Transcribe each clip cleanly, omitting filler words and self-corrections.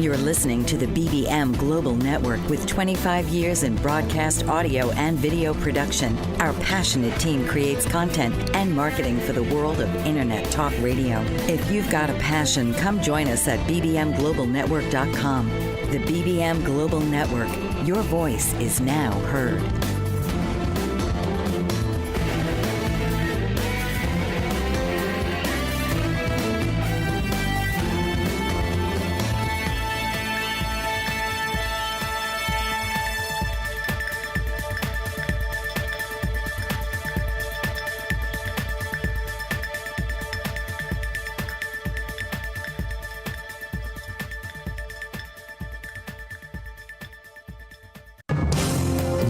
You're listening to the BBM Global Network with 25 years in broadcast audio and video production. Our passionate team creates content and marketing for the world of Internet Talk Radio. If you've got a passion, come join us at bbmglobalnetwork.com. The BBM Global Network. Your voice is now heard.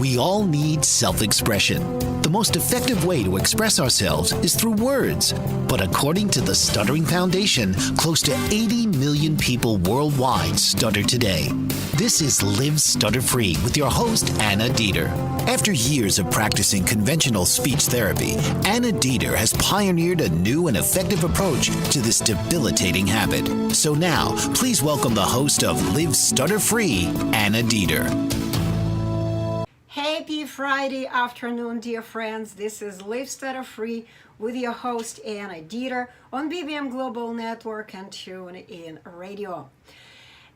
We all need self-expression. The most effective way to express ourselves is through words. But according to the Stuttering Foundation, close to 80 million people worldwide stutter today. This is Live Stutter-Free with your host, Anna Deeter. After years of practicing conventional speech therapy, Anna Deeter has pioneered a new and effective approach to this debilitating habit. So now, please welcome the host of Live Stutter-Free, Anna Deeter. Happy Friday afternoon, dear friends. This is Live Stutter-Free with your host, Anna Deeter, on BBM Global Network and TuneIn Radio.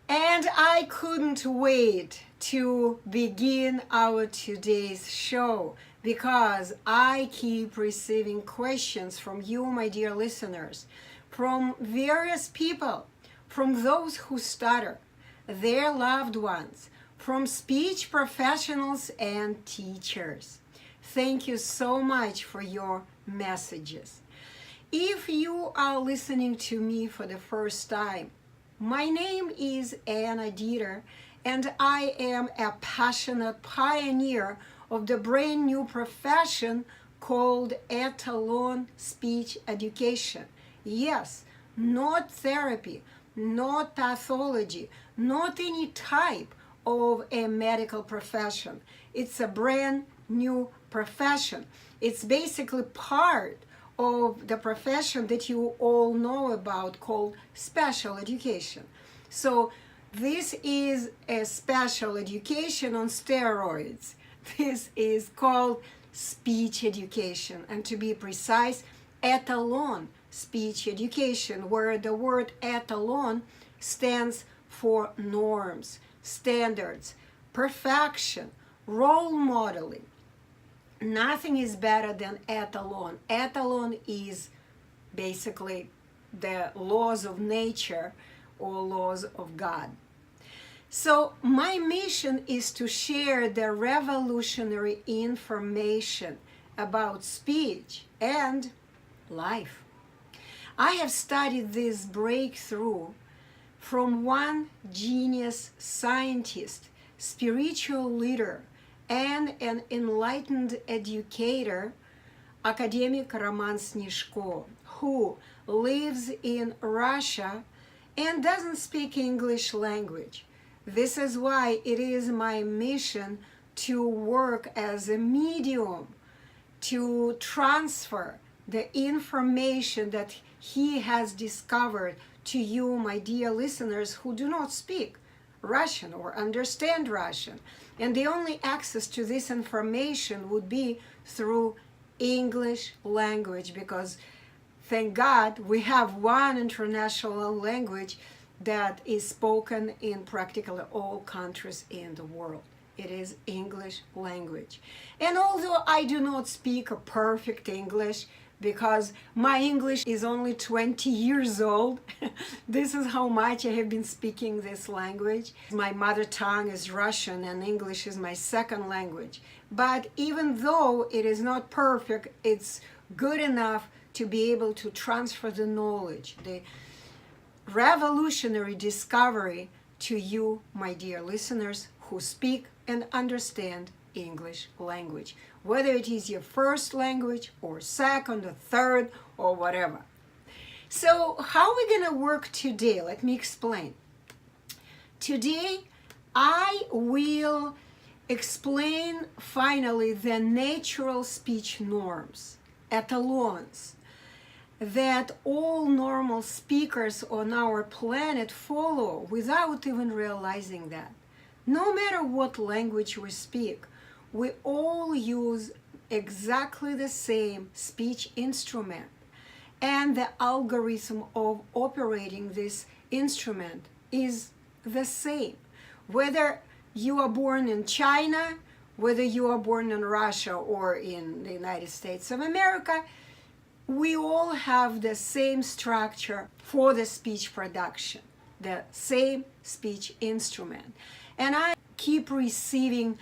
And I couldn't wait to begin our today's show because I keep receiving questions from you, my dear listeners, from various people, from those who stutter, their loved ones, from speech professionals and teachers. Thank you so much for your messages. If you are listening to me for the first time, my name is Anna Deeter, and I am a passionate pioneer of the brand new profession called Etalon Speech Education. Yes, not therapy, not pathology, not any type of a medical profession. It's a brand new profession. It's basically part of the profession that you all know about called special education. So this is a special education on steroids. This is called speech education, and to be precise, Etalon Speech Education, where the word etalon stands for norms, standards, perfection, role modeling. Nothing is better than etalon. Etalon is basically the laws of nature or laws of God. So my mission is to share the revolutionary information about speech and life. I have studied this breakthrough from one genius scientist, spiritual leader, and an enlightened educator, academic Roman Snishko, who lives in Russia and doesn't speak English language. This is why it is my mission to work as a medium to transfer the information that he has discovered to you, my dear listeners, who do not speak Russian or understand Russian. And the only access to this information would be through English language, because thank God we have one international language that is spoken in practically all countries in the world. It is English language. And although I do not speak a perfect English, because my English is only 20 years old. This is how much I have been speaking this language. My mother tongue is Russian and English is my second language. But even though it is not perfect, it's good enough to be able to transfer the knowledge, the revolutionary discovery to you, my dear listeners, who speak and understand English language, whether it is your first language or second or third or whatever. So how are we going to work today? Let me explain. Today I will explain finally the natural speech norms, etalons, that all normal speakers on our planet follow without even realizing that. No matter what language we speak, we all use exactly the same speech instrument, and the algorithm of operating this instrument is the same. Whether you are born in China, whether you are born in Russia or in the United States of America, we all have the same structure for the speech production, the same speech instrument. And I keep receiving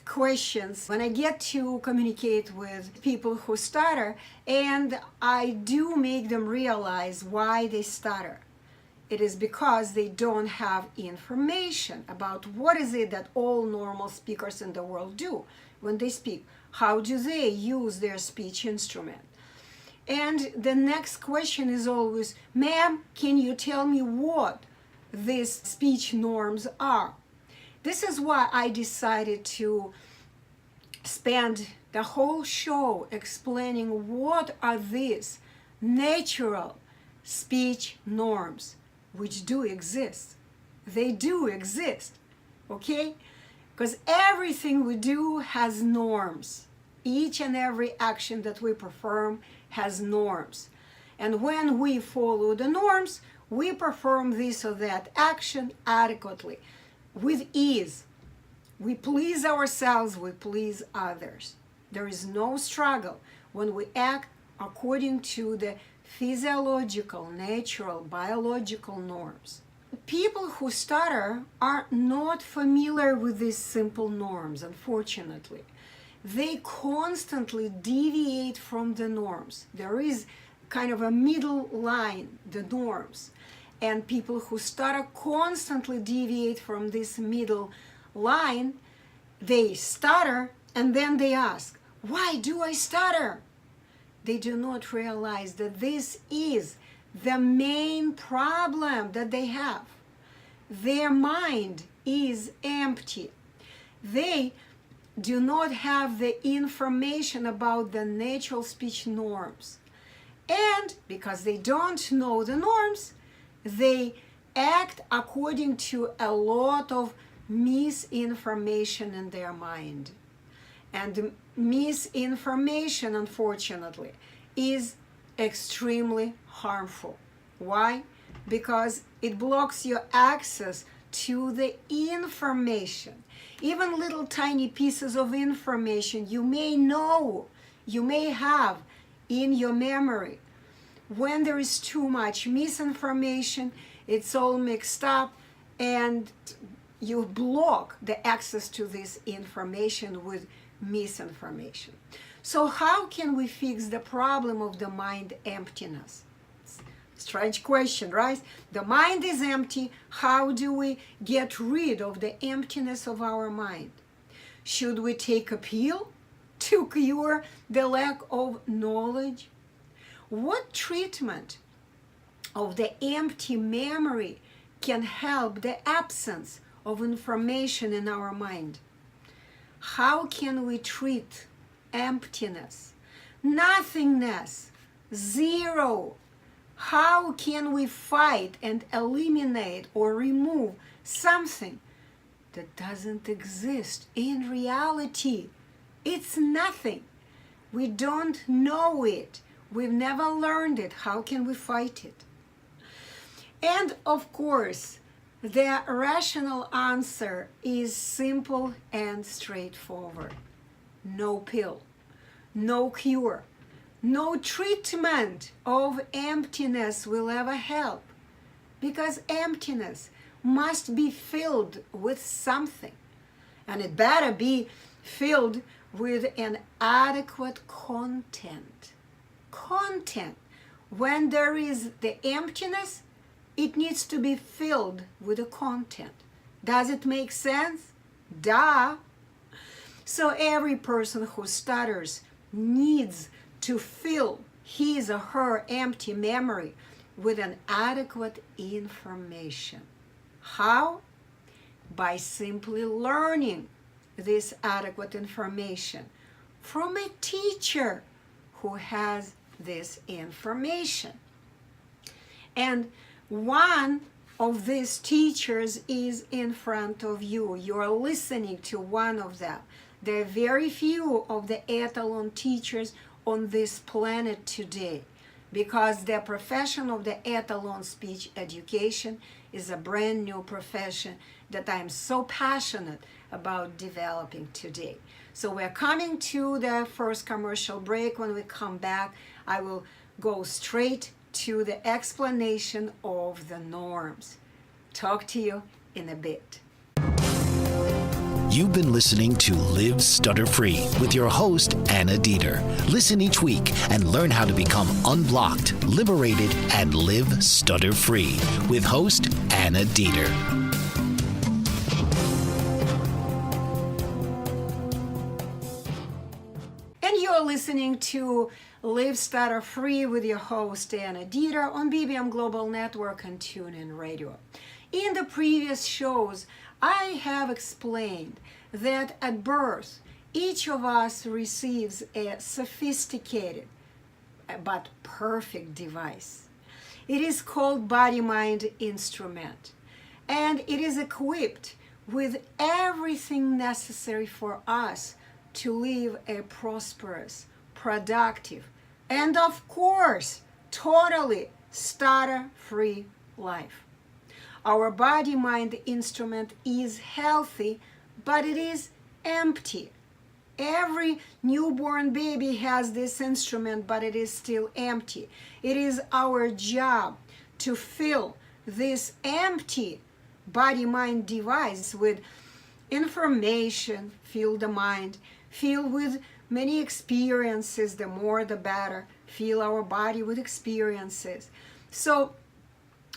questions when I get to communicate with people who stutter, and I do make them realize why they stutter. It is because they don't have information about what is it that all normal speakers in the world do when they speak. How do they use their speech instrument? And the next question is always, ma'am, can you tell me what these speech norms are? This is why I decided to spend the whole show explaining what are these natural speech norms, which do exist. They do exist, okay? Because everything we do has norms. Each and every action that we perform has norms. And when we follow the norms, we perform this or that action adequately, with ease. We please ourselves, we please others. There is no struggle when we act according to the physiological, natural, biological norms. People who stutter are not familiar with these simple norms, unfortunately. They constantly deviate from the norms. There is kind of a middle line, the norms. And people who stutter constantly deviate from this middle line. They stutter and then they ask, why do I stutter? They do not realize that this is the main problem that they have. Their mind is empty. They do not have the information about the natural speech norms. And because they don't know the norms, they act according to a lot of misinformation in their mind. And misinformation, unfortunately, is extremely harmful. Why? Because it blocks your access to the information. Even little tiny pieces of information you may know, you may have in your memory. When there is too much misinformation, it's all mixed up, and you block the access to this information with misinformation. So how can we fix the problem of the mind emptiness? Strange question, right? The mind is empty. How do we get rid of the emptiness of our mind? Should we take a pill to cure the lack of knowledge? What treatment of the empty memory can help the absence of information in our mind? How can we treat emptiness, nothingness, zero? How can we fight and eliminate or remove something that doesn't exist in reality? It's nothing. We don't know it. We've never learned it. How can we fight it? And of course, the rational answer is simple and straightforward. No pill, no cure, no treatment of emptiness will ever help, because emptiness must be filled with something, and it better be filled with an adequate content. Content. When there is the emptiness, it needs to be filled with the content. Does it make sense? Duh. So every person who stutters needs to fill his or her empty memory with an adequate information. How? By simply learning this adequate information from a teacher who has this information. And one of these teachers is in front of you. You are listening to one of them. There are very few of the Etalon teachers on this planet today, because the profession of the Etalon Speech Education is a brand new profession that I'm so passionate about developing today. So we're coming to the first commercial break. When we come back, I will go straight to the explanation of the norms. Talk to you in a bit. You've been listening to Live Stutter-Free with your host, Anna Deeter. Listen each week and learn how to become unblocked, liberated, and live stutter-free with host Anna Deeter. And you're listening to Live Stutter-Free with your host Anna Deeter on BBM Global Network and TuneIn Radio. In the previous shows, I have explained that at birth, each of us receives a sophisticated but perfect device. It is called body-mind instrument, and it is equipped with everything necessary for us to live a prosperous, productive, and of course, totally stutter-free life. Our body-mind instrument is healthy, but it is empty. Every newborn baby has this instrument, but it is still empty. It is our job to fill this empty body-mind device with information, fill the mind, fill with many experiences, the more the better, fill our body with experiences. So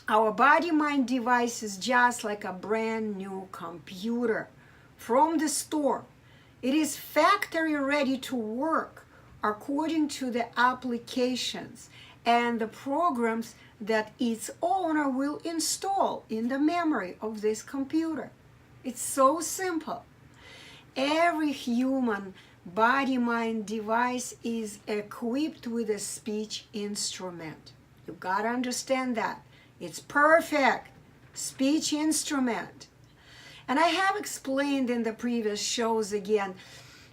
our body-mind device is just like a brand new computer from the store. It is factory ready to work according to the applications and the programs that its owner will install in the memory of this computer. It's so simple. Every human body-mind device is equipped with a speech instrument. You gotta understand that. It's perfect speech instrument. And I have explained in the previous shows again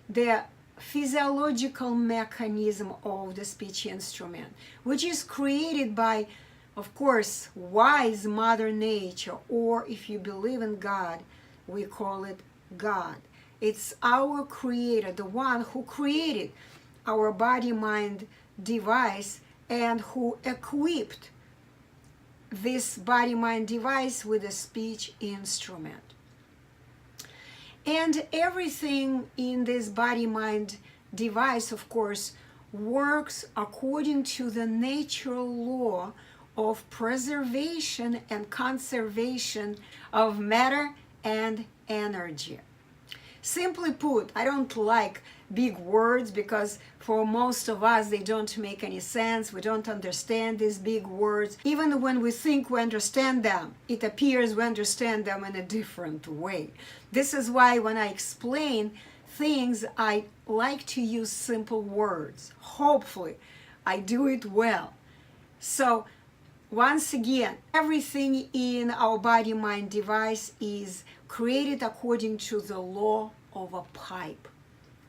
the physiological mechanism of the speech instrument, which is created by, of course, wise Mother Nature, or if you believe in God, we call it God. It's our creator, the one who created our body-mind device and who equipped this body-mind device with a speech instrument. And everything in this body-mind device, of course, works according to the natural law of preservation and conservation of matter and energy. Simply put, I don't like big words because for most of us they don't make any sense. We don't understand these big words. Even when we think we understand them, it appears we understand them in a different way. This is why when I explain things, I like to use simple words. Hopefully, I do it well. So, once again, everything in our body-mind device is created according to the law of a pipe.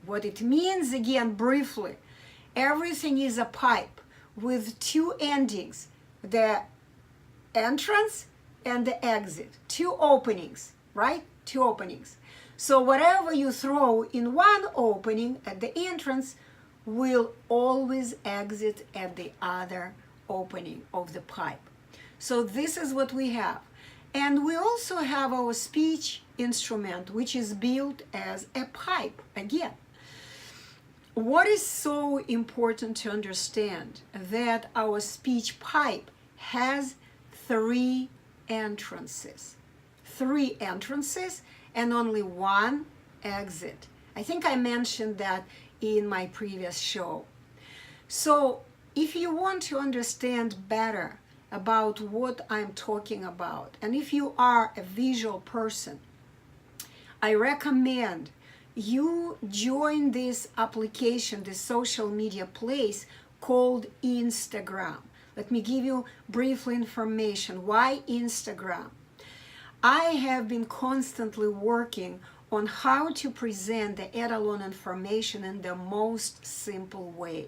What it means, again, briefly, everything is a pipe with two endings, the entrance and the exit, two openings, right? Two openings. So whatever you throw in one opening at the entrance will always exit at the other opening of the pipe. So this is what we have. And we also have our speech instrument, which is built as a pipe again. What is so important to understand that our speech pipe has three entrances. Three entrances and only one exit. I think I mentioned that in my previous show. So if you want to understand better about what I'm talking about, and if you are a visual person, I recommend you join this application, this social media place called Instagram. Let me give you briefly information. Why Instagram? I have been constantly working on how to present the Etalon information in the most simple way.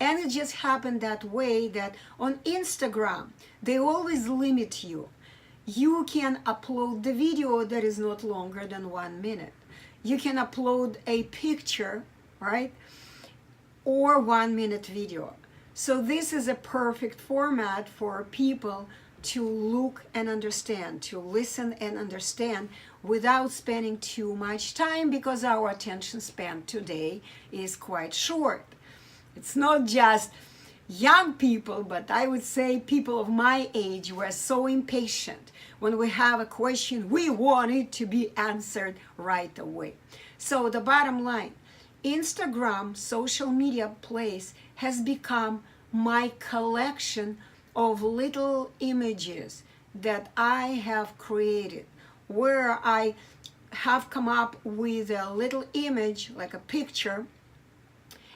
And it just happened that way that on Instagram, they always limit you. You can upload the video that is not longer than 1 minute. You can upload a picture, right? Or 1 minute video. So this is a perfect format for people to look and understand, to listen and understand without spending too much time, because our attention span today is quite short. It's not just young people, but I would say people of my age were so impatient. When we have a question, we want it to be answered right away. So the bottom line, Instagram, social media place, has become my collection of little images that I have created, where I have come up with a little image, like a picture,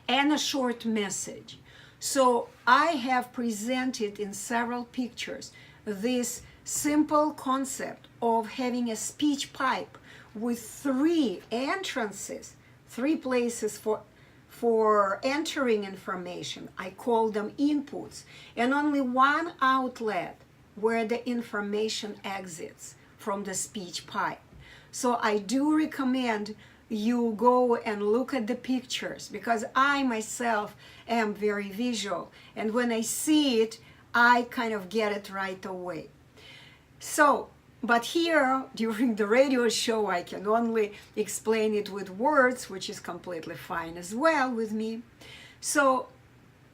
and a short message. So I have presented in several pictures this simple concept of having a speech pipe with 3 entrances, 3 places for entering information. I call them inputs, and only 1 outlet where the information exits from the speech pipe. So I do recommend you go and look at the pictures, because I myself am very visual, and when I see it, I kind of get it right away. So, but here during the radio show, I can only explain it with words, which is completely fine as well with me. So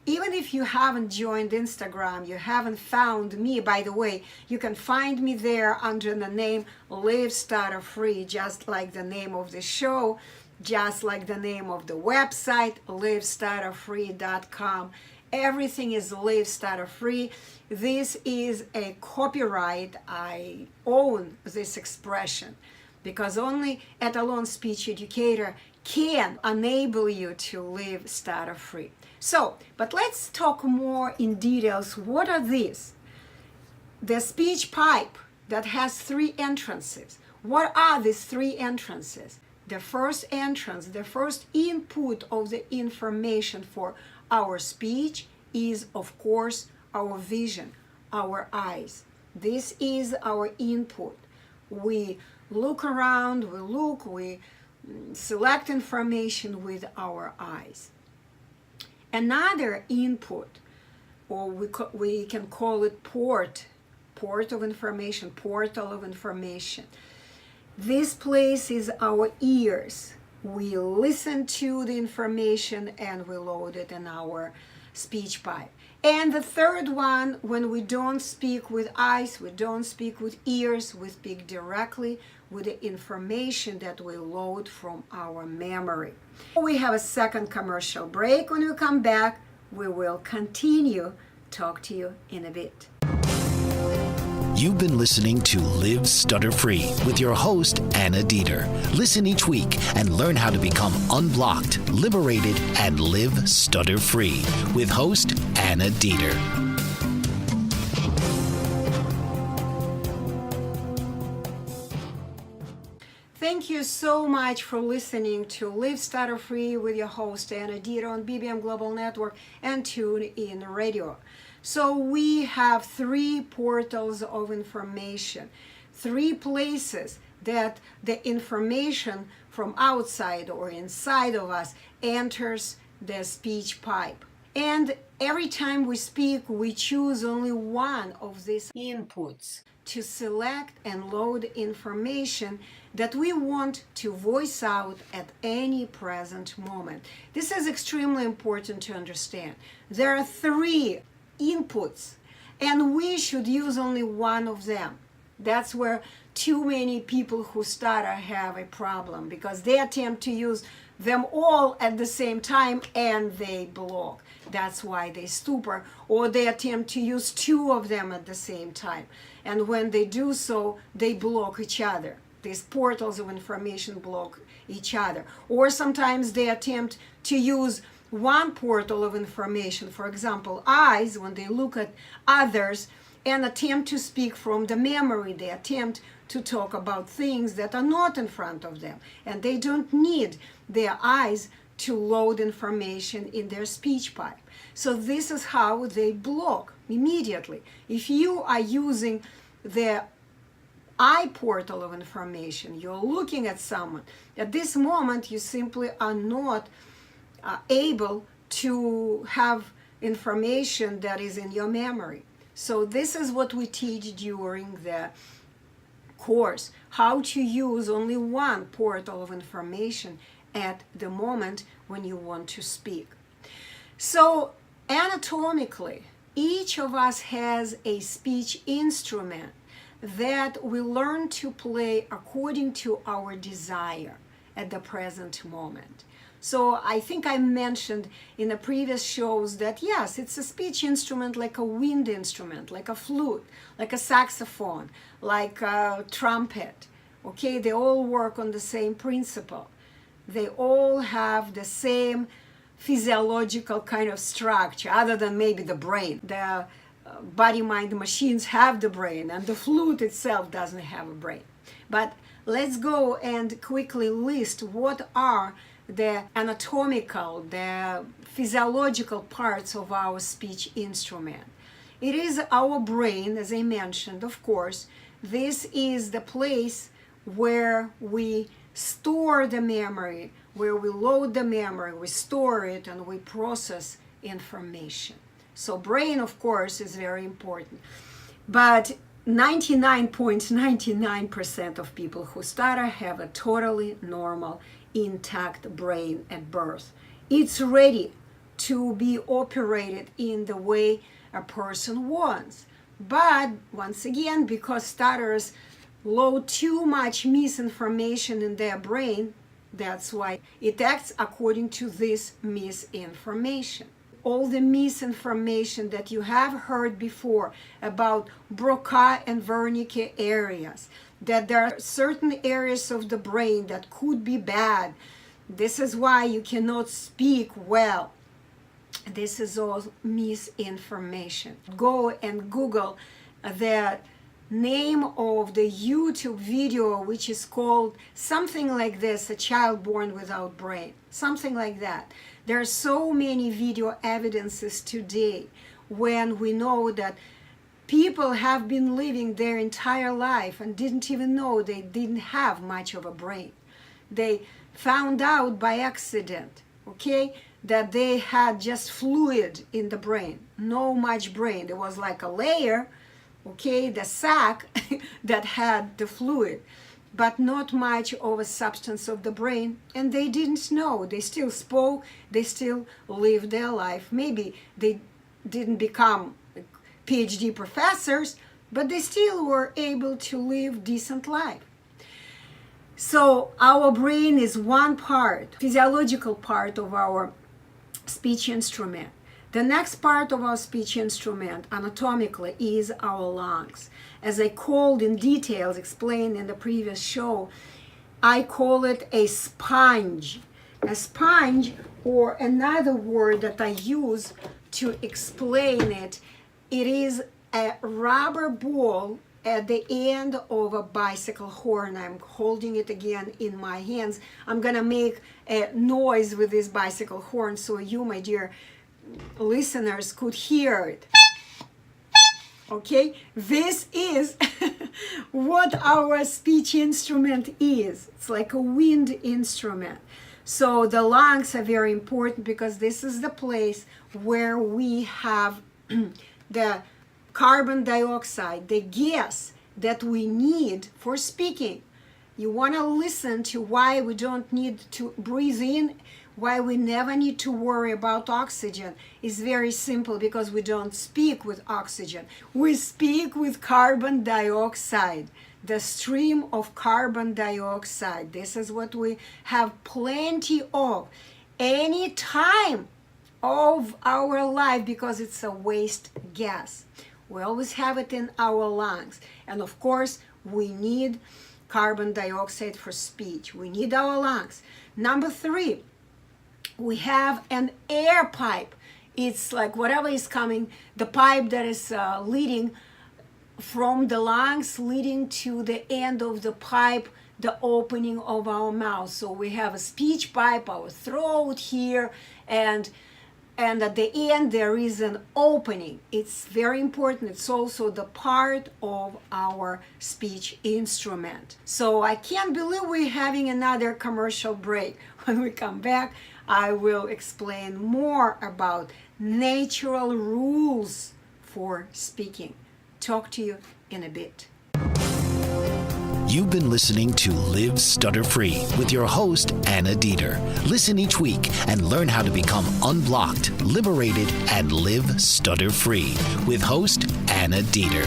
even if you haven't joined Instagram, you haven't found me, by the way, you can find me there under the name Live Stutter-Free, just like the name of the show, just like the name of the website, livestutterfree.com. Everything is Live Stutter-Free. This is a copyright. I own this expression, because only Etalon Speech Educator can enable you to live stutter-free. So, but let's talk more in details. What are these? The speech pipe that has 3 entrances. What are these 3 entrances? The first entrance, the first input of the information for our speech is, of course, our vision, our eyes. This is our input. We look around, we select information with our eyes. Another input, or we can call it port of information, portal of information. This place is our ears. We listen to the information and we load it in our speech pipe. And the third one, when we don't speak with eyes, we don't speak with ears, we speak directly with the information that we load from our memory. We have a second commercial break. When we come back, we will continue. Talk to you in a bit. You've been listening to Live Stutter-Free with your host, Anna Deeter. Listen each week and learn how to become unblocked, liberated, and live stutter-free with host Anna Deeter. Thank you so much for listening to Live Stutter-Free with your host Anna Deeter on BBM Global Network and TuneIn Radio. So we have 3 portals of information, 3 places that the information from outside or inside of us enters the speech pipe. And every time we speak, we choose only one of these inputs to select and load information that we want to voice out at any present moment. This is extremely important to understand. There are 3 inputs, and we should use only one of them. That's where too many people who stutter have a problem, because they attempt to use them all at the same time and they block. That's why they stutter, or they attempt to use 2 of them at the same time. And when they do so, they block each other. These portals of information block each other. Or sometimes they attempt to use one portal of information. For example, eyes, when they look at others and attempt to speak from the memory, they attempt to talk about things that are not in front of them, and they don't need their eyes to load information in their speech pipe. So this is how they block immediately. If you are using the eye portal of information, you're looking at someone, at this moment you simply are not able to have information that is in your memory. So this is what we teach during the course, how to use only one portal of information at the moment when you want to speak. So anatomically, each of us has a speech instrument that we learn to play according to our desire at the present moment. So I think I mentioned in the previous shows that yes, it's a speech instrument like a wind instrument, like a flute, like a saxophone, like a trumpet. Okay, they all work on the same principle. They all have the same physiological kind of structure, other than maybe the brain. The body-mind machines have the brain, and the flute itself doesn't have a brain. But let's go and quickly list what are the anatomical, the physiological parts of our speech instrument. It is our brain, as I mentioned, of course. This is the place where we store the memory, where we load the memory, we store it, and we process information. So brain, of course, is very important. But 99.99% of people who stutter have a totally normal, intact brain at birth. It's ready to be operated in the way a person wants. But once again, because stutterers load too much misinformation in their brain, that's why it acts according to this misinformation. All the misinformation that you have heard before about Broca and Wernicke areas, that there are certain areas of the brain that could be bad. This is why you cannot speak well. This is all misinformation. Go and Google the name of the YouTube video, which is called something like this, A Child Born Without Brain, something like that. There are so many video evidences today when we know that people have been living their entire life and didn't even know they didn't have much of a brain. They found out by accident, okay, that they had just fluid in the brain, no much brain. There was like a layer, okay, the sac that had the fluid, but not much of a substance of the brain, and they didn't know. They still spoke, they still lived their life. Maybe they didn't become PhD professors, but they still were able to live decent life. So our brain is one part, physiological part of our speech instrument. The next part of our speech instrument anatomically is our lungs. As I called in details, explained in the previous show, I call it a sponge. A sponge, or another word that I use to explain it, it is a rubber ball at the end of a bicycle horn. I'm holding it again in my hands. I'm gonna make a noise with this bicycle horn so you, my dear listeners, could hear it. Okay, this is what our speech instrument is. It's like a wind instrument. So the lungs are very important because this is the place where we have the carbon dioxide, the gas that we need for speaking. You want to listen to why we don't need to breathe in, why we never need to worry about oxygen. Is very simple, because we don't speak with oxygen. We speak with carbon dioxide, the stream of carbon dioxide. This is what we have plenty of any time of our life, because it's a waste gas. We always have it in our lungs. And of course, we need carbon dioxide for speech. We need our lungs. Number 3, we have an air pipe. It's like whatever is coming, the pipe that is leading from the lungs, leading to the end of the pipe, the opening of our mouth. So we have a speech pipe, our throat here, and at the end there is an opening. It's very important. It's also the part of our speech instrument. So I can't believe we're having another commercial break. When we come back, I will explain more about natural rules for speaking. Talk to you in a bit. You've been listening to Live Stutter-Free with your host, Anna Deeter. Listen each week and learn how to become unblocked, liberated, and live stutter-free with host Anna Deeter.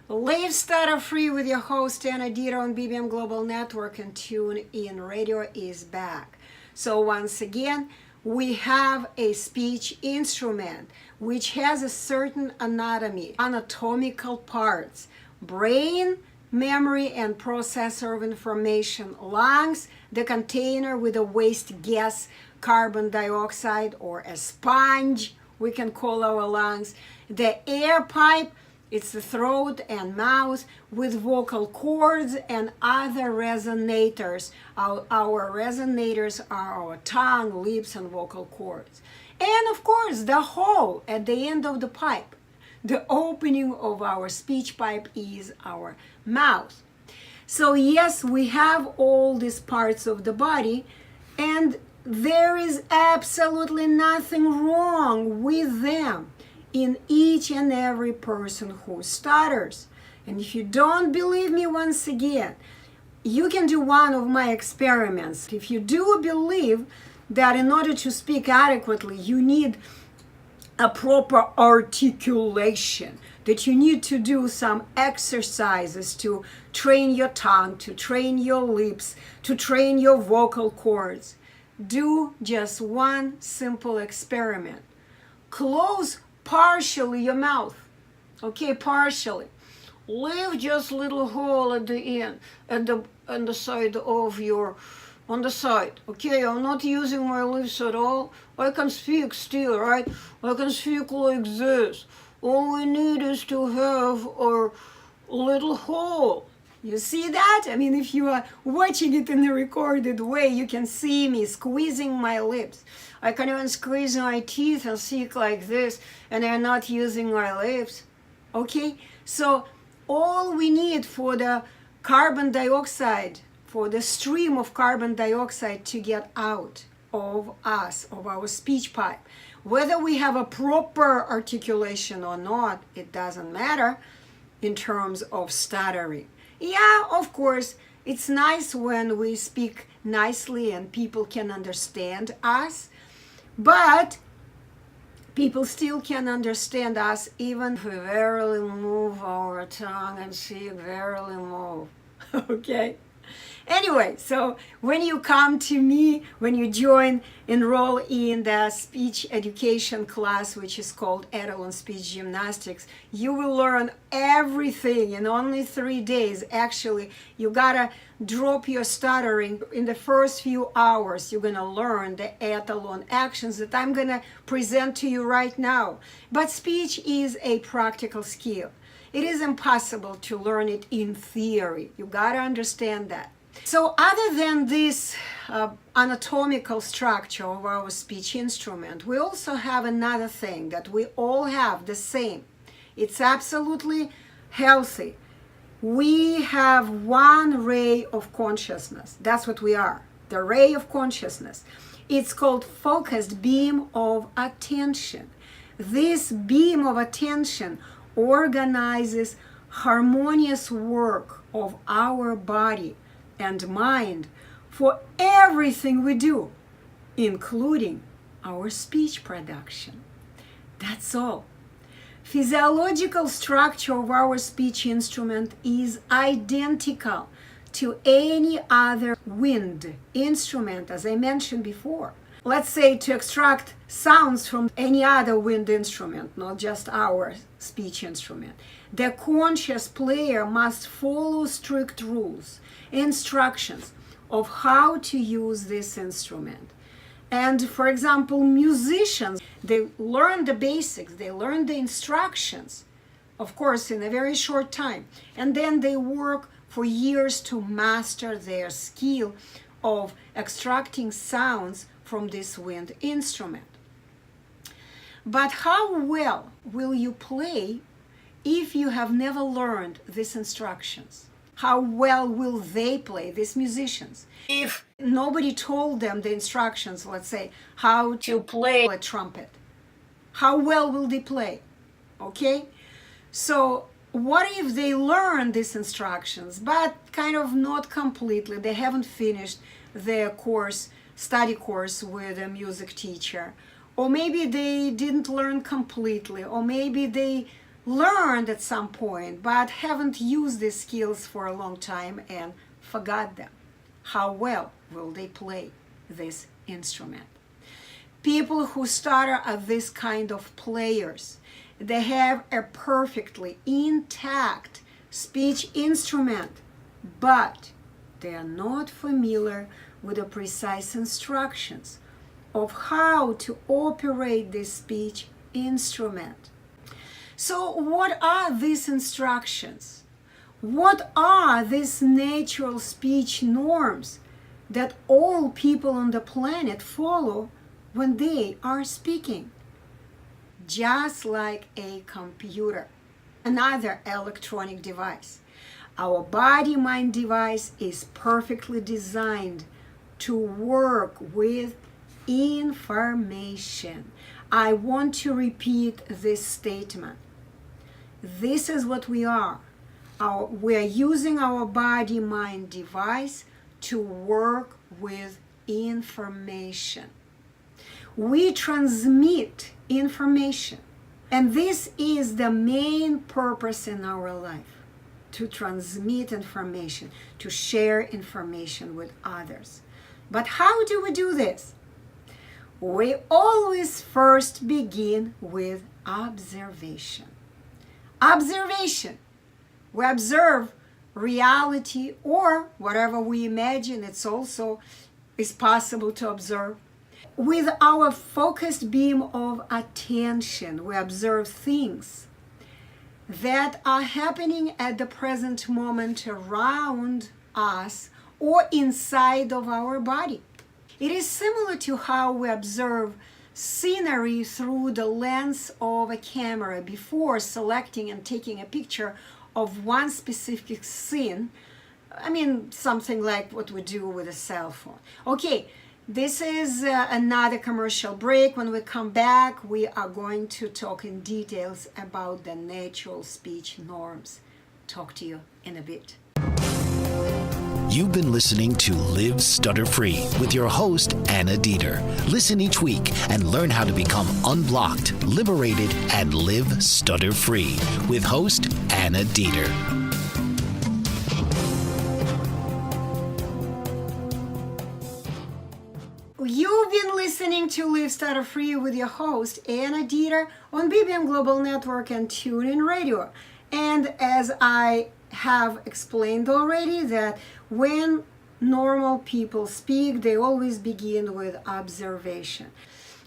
Live Stutter-Free with your host Anna Deeter on BBM Global Network, and Tune In Radio is back. So once again, we have a speech instrument which has a certain anatomy, anatomical parts: brain, memory and processor of information; lungs, the container with a waste gas, carbon dioxide, or a sponge, we can call our lungs; the air pipe, it's the throat and mouth with vocal cords and other resonators. Our resonators are our tongue, lips, and vocal cords. And of course, the hole at the end of the pipe, the opening of our speech pipe, is our mouth. So yes, we have all these parts of the body, and there is absolutely nothing wrong with them in each and every person who stutters. And if you don't believe me, once again, you can do one of my experiments. If you do believe that in order to speak adequately, you need a proper articulation, that you need to do some exercises to train your tongue, to train your lips, to train your vocal cords, do just one simple experiment. Close partially your mouth, okay, partially. Leave just little hole at the end, on the side of your, on the side, okay? I'm not using my lips at all. I can speak still, right? I can speak like this. All we need is to have a little hole. You see that? I mean, if you are watching it in a recorded way, you can see me squeezing my lips. I can even squeeze my teeth and speak like this, and I'm not using my lips. Okay? So all we need for the carbon dioxide, for the stream of carbon dioxide to get out of us, of our speech pipe, whether we have a proper articulation or not, it doesn't matter in terms of stuttering. Yeah, of course, it's nice when we speak nicely and people can understand us, but people still can understand us even if we barely move our tongue and speak barely move, okay? Anyway, so when you come to me, when you enroll in the speech education class, which is called Etalon Speech Gymnastics, you will learn everything in only 3 days. Actually, you gotta drop your stuttering. In the first few hours, you're gonna learn the Etalon actions that I'm gonna present to you right now. But speech is a practical skill. It is impossible to learn it in theory. You gotta understand that. So other than this anatomical structure of our speech instrument, we also have another thing that we all have the same. It's absolutely healthy. We have one ray of consciousness. That's what we are, the ray of consciousness. It's called focused beam of attention. This beam of attention organizes harmonious work of our body and mind for everything we do, including our speech production. That's all. Physiological structure of our speech instrument is identical to any other wind instrument, as I mentioned before. let's say, to extract sounds from any other wind instrument, not just our speech instrument, the conscious player must follow strict rules, instructions of how to use this instrument. And for example, musicians, they learn the basics, they learn the instructions, of course, in a very short time. And then they work for years to master their skill of extracting sounds from this wind instrument. But how well will you play if you have never learned these instructions? How well will they play, these musicians, if nobody told them the instructions, let's say, how to play a trumpet? How well will they play? Okay? So what if they learn these instructions, but kind of not completely? They haven't finished their course, study course with a music teacher. Or maybe they didn't learn completely, or maybe they learned at some point but haven't used these skills for a long time and forgot them. How well will they play this instrument? People who stutter are this kind of players. They have a perfectly intact speech instrument, but they are not familiar with the precise instructions of how to operate this speech instrument. So what are these instructions? What are these natural speech norms that all people on the planet follow when they are speaking? Just like a computer, another electronic device, our body-mind device is perfectly designed to work with information. I want to repeat this statement. This is what we are. We are using our body-mind device to work with information. We transmit information, and this is the main purpose in our life, to transmit information, to share information with others. But how do we do this? We always first begin with observation. Observation. We observe reality, or whatever we imagine, it's also is possible to observe. With our focused beam of attention, we observe things that are happening at the present moment around us or inside of our body. It is similar to how we observe scenery through the lens of a camera before selecting and taking a picture of one specific scene. I mean, something like what we do with a cell phone. Okay, this is another commercial break. When we come back, we are going to talk in details about the natural speech norms. Talk to you in a bit. You've been listening to Live Stutter-Free with your host, Anna Deeter. Listen each week and learn how to become unblocked, liberated, and live stutter-free with host Anna Deeter. You've been listening to Live Stutter-Free with your host, Anna Deeter, on BBM Global Network and TuneIn Radio. And as I have explained already, that when normal people speak, they always begin with observation.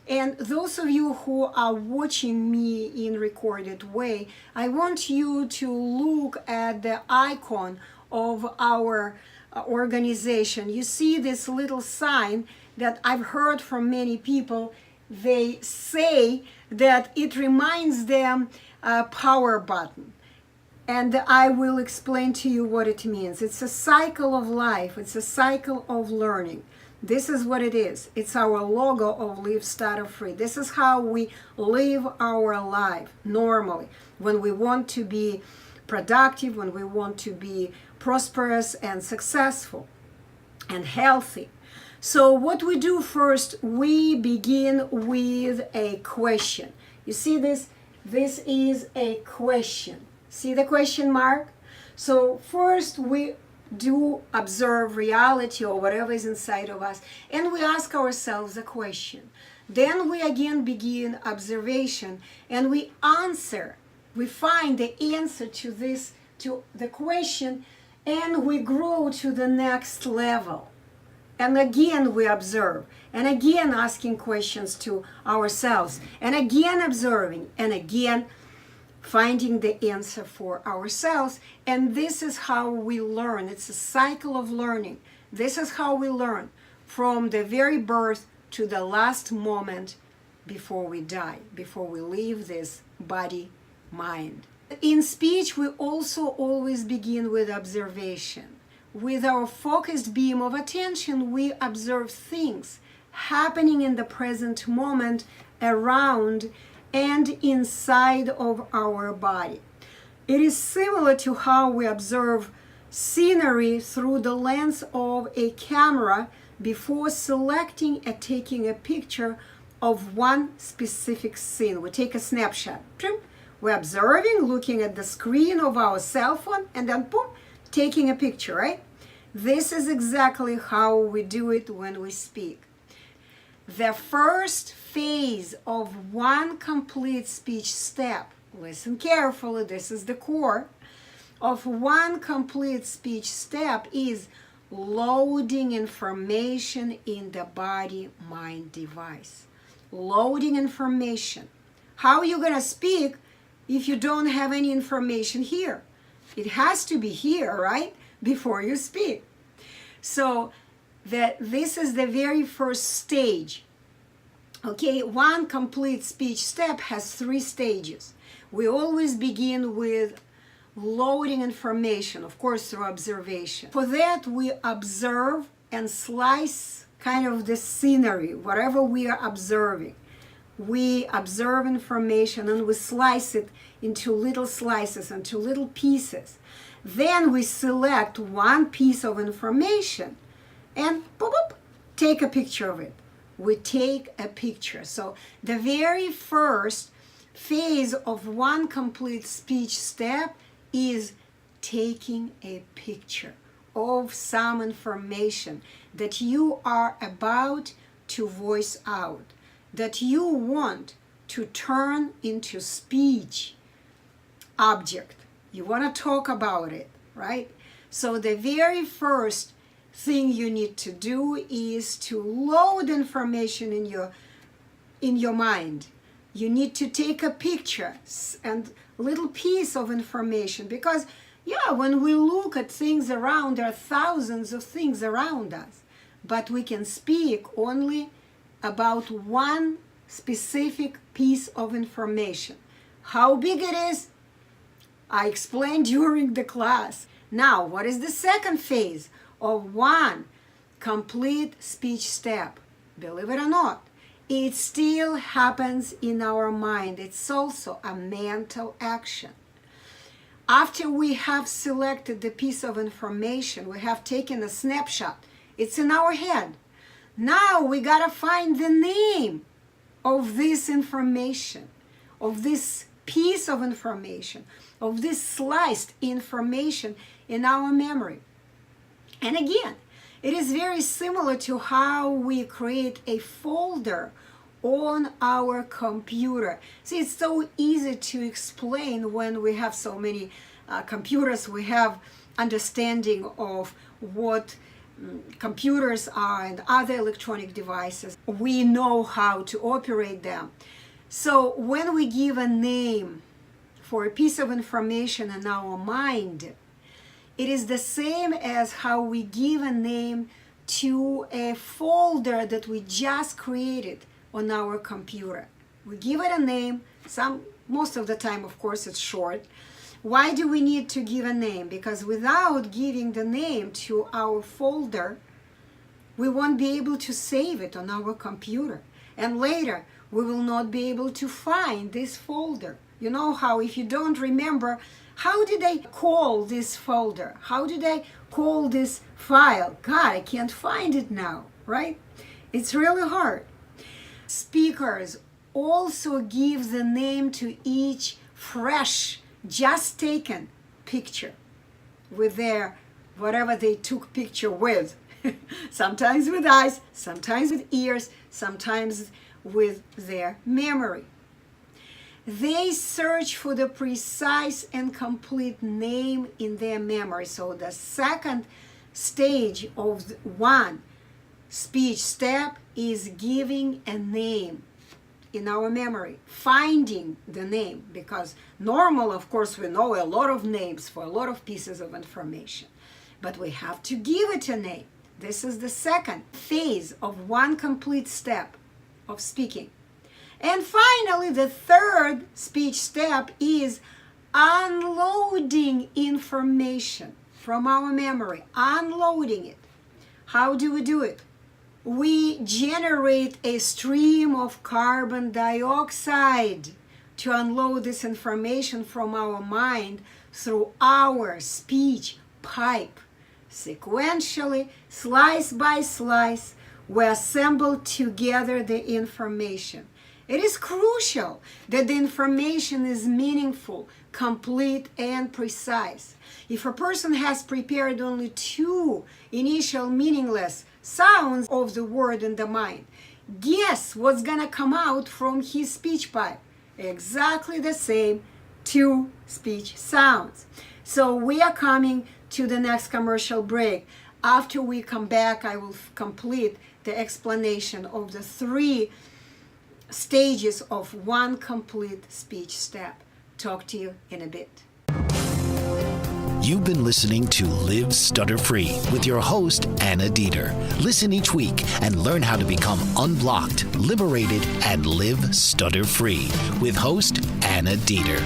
And those of you who are watching me in recorded way, I want you to look at the icon of our organization. You see this little sign that I've heard from many people. They say that it reminds them a power button. And I will explain to you what it means. It's a cycle of life. It's a cycle of learning. This is what it is. It's our logo of Live Stutter-Free. This is how we live our life normally. When we want to be productive, when we want to be prosperous and successful and healthy. So what we do first, we begin with a question. You see this? This is a question. See the question mark? So first we do observe reality or whatever is inside of us, and we ask ourselves a question. Then we again begin observation, and we answer. We find the answer to this, to the question, and we grow to the next level. And again we observe, and again asking questions to ourselves, and again observing, and again finding the answer for ourselves. And this is how we learn. It's a cycle of learning. This is how we learn from the very birth to the last moment before we die, before we leave this body, mind. In speech, we also always begin with observation. With our focused beam of attention, we observe things happening in the present moment around and inside of our body. It is similar to how we observe scenery through the lens of a camera before selecting and taking a picture of one specific scene. We take a snapshot. We're observing, looking at the screen of our cell phone, and then boom, taking a picture, right? This is exactly how we do it when we speak. The first phase of one complete speech step, listen carefully, this is the core of one complete speech step, is loading information in the body-mind device. Loading information. How are you going to speak if you don't have any information here? It has to be here, right? Before you speak. So this is the very first stage. Okay, one complete speech step has 3 stages. We always begin with loading information, of course, through observation. For that, we observe and slice kind of the scenery, whatever we are observing. We observe information and we slice it into little slices, into little pieces. Then we select one piece of information and boop, boop, take a picture of it. We take a picture. So the very first phase of one complete speech step is taking a picture of some information that you are about to voice out, that you want to turn into speech object. You want to talk about it, right? So the very first thing you need to do is to load information in your mind. You need to take a picture and little piece of information, because when we look at things around, there are thousands of things around us, but we can speak only about one specific piece of information. How big it is, I explained during the class. Now, what is the second phase of one complete speech step? Believe it or not, it still happens in our mind. It's also a mental action. After we have selected the piece of information, we have taken a snapshot. It's in our head. Now we gotta find the name of this information, of this piece of information, of this sliced information in our memory. And again, it is very similar to how we create a folder on our computer. See, it's so easy to explain when we have so many computers. We have understanding of what computers are and other electronic devices. We know how to operate them. So when we give a name for a piece of information in our mind, it is the same as how we give a name to a folder that we just created on our computer. We give it a name. Most of the time, of course, it's short. Why do we need to give a name? Because without giving the name to our folder, we won't be able to save it on our computer. And later, we will not be able to find this folder. You know how if you don't remember, how did I call this folder? How did I call this file? God, I can't find it now, right? It's really hard. Speakers also give the name to each fresh, just taken picture with their whatever they took picture with. Sometimes with eyes, sometimes with ears, sometimes with their memory. They search for the precise and complete name in their memory. So the second stage of one speech step is giving a name in our memory, finding the name, because normal, of course, we know a lot of names for a lot of pieces of information, but we have to give it a name. This is the second phase of one complete step of speaking. And finally, the third speech step is unloading information from our memory, unloading it. How do we do it? We generate a stream of carbon dioxide to unload this information from our mind through our speech pipe. Sequentially, slice by slice, we assemble together the information. It is crucial that the information is meaningful, complete, and precise. If a person has prepared only two initial meaningless sounds of the word in the mind, guess what's gonna come out from his speech pipe? Exactly the same two speech sounds. So we are coming to the next commercial break. After we come back, I will complete the explanation of the three stages of one complete speech step. Talk to you in a bit. You've been listening to Live Stutter-Free with your host, Anna Deeter. Listen each week and learn how to become unblocked, liberated, and live stutter-free with host Anna Deeter.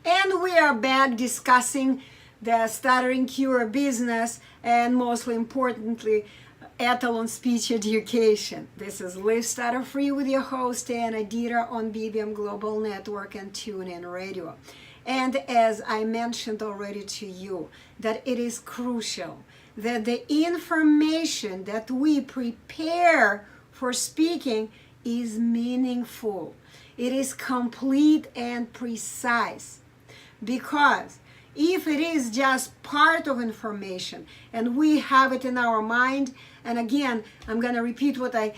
And we are back discussing the stuttering cure business, and mostly importantly, Etalon Speech Education. This is Live Stutter-Free with your host Anna Deeter on BBM Global Network and TuneIn Radio. And as I mentioned already to you, that it is crucial that the information that we prepare for speaking is meaningful. It is complete and precise. Because if it is just part of information and we have it in our mind, and again, I'm going to repeat what I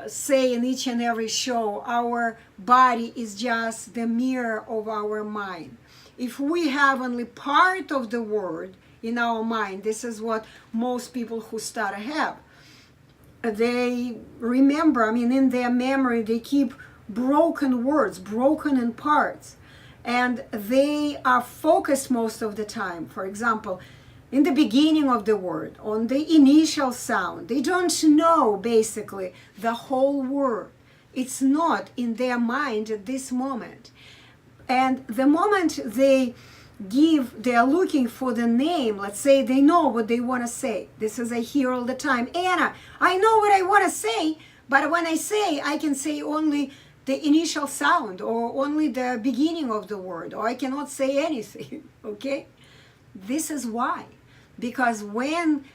say in each and every show, our body is just the mirror of our mind. If we have only part of the word in our mind, this is what most people who stutter have. They remember, in their memory, they keep broken words, broken in parts. And they are focused most of the time. For example, in the beginning of the word, on the initial sound, they don't know basically the whole word. It's not in their mind at this moment. And the moment they are looking for the name, let's say they know what they want to say. This is I hear all the time, Anna, I know what I want to say, but when I say, I can say only the initial sound or only the beginning of the word, or I cannot say anything, okay? This is why. Because when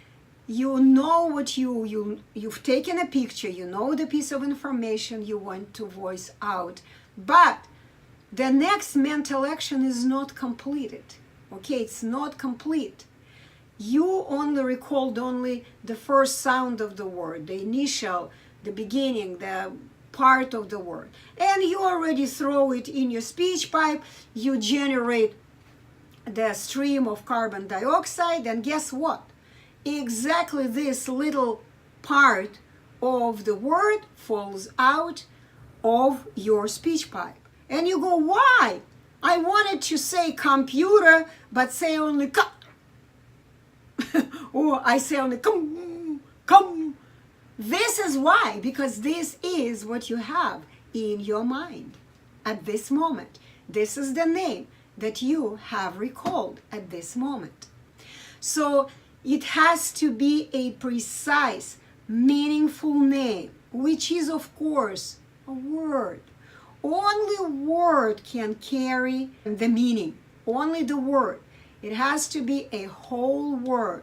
you know what you've taken a picture, you know the piece of information you want to voice out, but the next mental action is not completed, okay? It's not complete. You only recalled only the first sound of the word, the initial, the beginning, the part of the word, and you already throw it in your speech pipe. You generate the stream of carbon dioxide, and guess what? Exactly this little part of the word falls out of your speech pipe, and you go, why? I wanted to say computer, but say only or I say only come. This is why, because this is what you have in your mind at this moment. This is the name that you have recalled at this moment. So it has to be a precise, meaningful name, which is, of course, a word. Only word can carry the meaning, only the word. It has to be a whole word,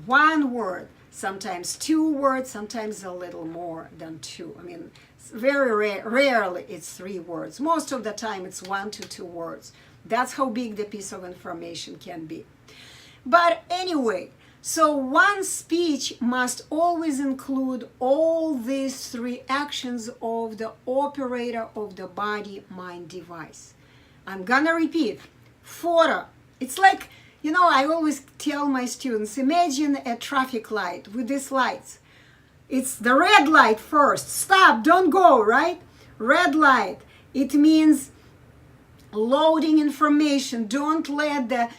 one word, sometimes 2 words, sometimes a little more than 2. I mean, very rarely it's 3 words. Most of the time it's 1 to 2 words. That's how big the piece of information can be. But anyway, so one speech must always include all these 3 actions of the operator of the body-mind device. I'm gonna repeat. Photo. It's like, I always tell my students, imagine a traffic light with these lights. It's the red light first. Stop, don't go, right? Red light. It means loading information. Don't let the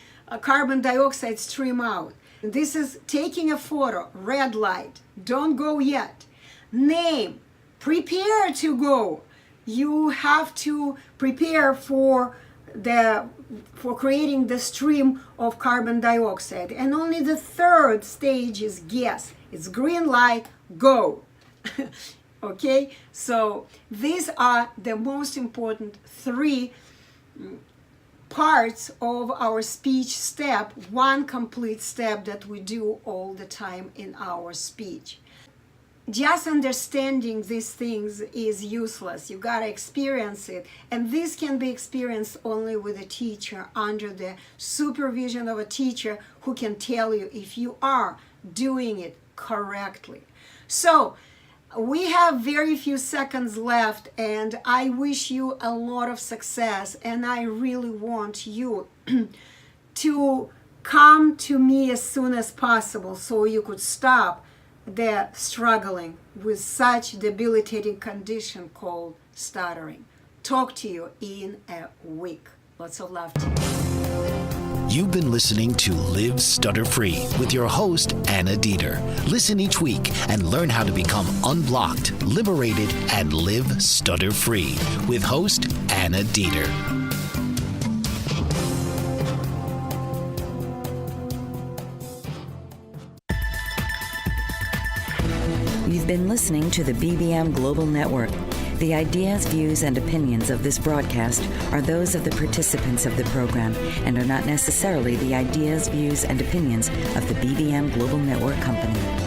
carbon dioxide stream out. This is taking a photo. Red light. Don't go yet. Name. Prepare to go. You have to prepare for creating the stream of carbon dioxide. And only the 3rd stage is guess. It's green light, go. Okay, so these are the most important 3 parts of our speech step, one complete step that we do all the time in our speech. Just understanding these things is useless. You gotta experience it. And this can be experienced only with a teacher, under the supervision of a teacher who can tell you if you are doing it correctly. So we have very few seconds left, and I wish you a lot of success, and I really want you to come to me as soon as possible so you could stop the struggling with such debilitating condition called stuttering. Talk to you in a week. Lots of love to you. You've been listening to Live Stutter-Free with your host, Anna Deeter. Listen each week and learn how to become unblocked, liberated, and live stutter-free with host Anna Deeter. You've been listening to the BBM Global Network. The ideas, views, and opinions of this broadcast are those of the participants of the program and are not necessarily the ideas, views, and opinions of the BBM Global Network Company.